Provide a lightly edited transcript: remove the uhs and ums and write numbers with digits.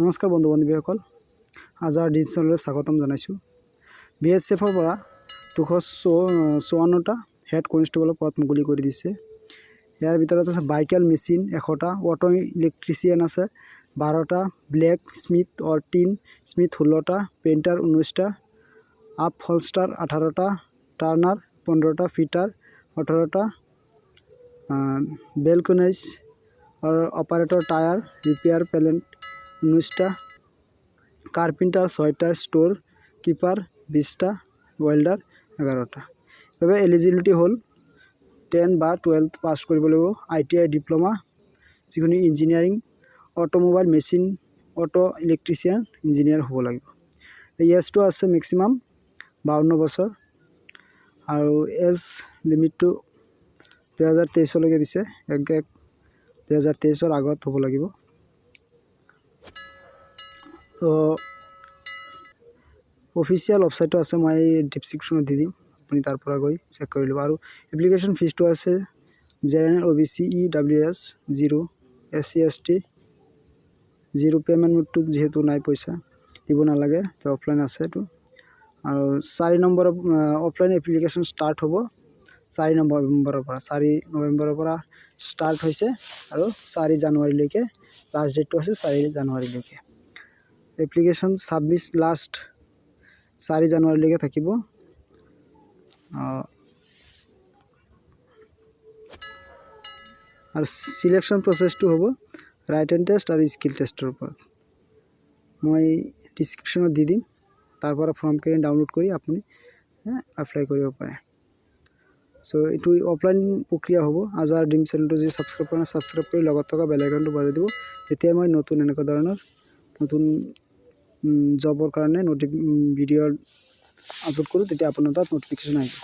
নমস্কাৰ বন্ধু বান্ধৱীসকল, আজাৰ ডিজিটেললৈ স্বাগতম জনাইছোঁ। BSFৰ পৰা 254টা হেড কনষ্টেবলৰ পদ মুকলি কৰি দিছে। ইয়াৰ ভিতৰত আছে বাইকেল মেচিন 100টা, অটো ইলেক্ট্ৰিচিয়ান আছে 12টা, blacksmith or tinsmith 16টা, পেইণ্টাৰ 19টা, আপ হলষ্টাৰ 18টা, টাৰ্নাৰ 15টা, ফিটাৰ 18টা, বেলকনাইজ और ऑपरेटर टायर रिपेयर पेलेंट 19टा, कार्पेंटर 6टा, स्टोर कीपर 20टा, वेल्डार 11टा। तबे एलिजिबिलिटी हल 10 বা 12 पास কৰিব লাগিব, ITI डिप्लोमा যিকোনো engineering automobile machine auto electrician engineer হ'ব লাগিব। এজটো আছে ম্যাক্সিমাম 52 বছৰ আৰু এজ লিমিটটো 2023 লৈকে দিছে। 2023 আগত হ'ব লাগিব। তো অফিচিয়েল ৱেবছাইটটো আছে, মই ডেসক্ৰিপশনত দি দিম, আপুনি তাৰ পৰা গৈ চেক কৰি ল'ব। আৰু এপ্লিকেশ্যন ফিজটো আছে general OBC EWS 0, SC ST 0। Payment মোডটো যিহেতু নাই, পইচা দিব নালাগে, তো অফলাইন আছে এইটো। আৰু 4 নম্বৰ অফলাইন এপ্লিকেশ্যন ষ্টাৰ্ট হ'ব 4 নৱেম্বৰৰ পৰা ষ্টাৰ্ট হৈছে আৰু 4 জানুৱাৰীলৈকে লাষ্ট ডেটটো আছে 4 জানুৱাৰীলৈকে। এপ্লিকেশ্যন সাবমিট লাষ্ট 4 জানুৱাৰীলৈকে থাকিব। আৰু সিলেকশ্যন প্ৰচেছটো হ'ব ৰাইটেন টেষ্ট আৰু স্কিল টেষ্টৰ ওপৰত। মই ডিসক্ৰিপশনত দি দিম, তাৰ পৰা ফৰ্মখিনি ডাউনলোড কৰি আপুনি এপ্লাই কৰিব পাৰে। সো এইটো অফলাইন প্ৰক্ৰিয়া হ'ব। আজাৰ ডিম চেনেলটো যদি সাবস্ক্ৰাইব কৰা সাবস্ক্ৰাইব কৰি লগত থকা বেল আইকনটো বজাই দিব, তেতিয়া মই নতুন এনেকুৱা ধৰণৰ নতুন জবৰ কাৰণে ভিডিঅ' আপলোড কৰোঁ, তেতিয়া আপোনাৰ তাত নটিফিকেশ্যন আহিব।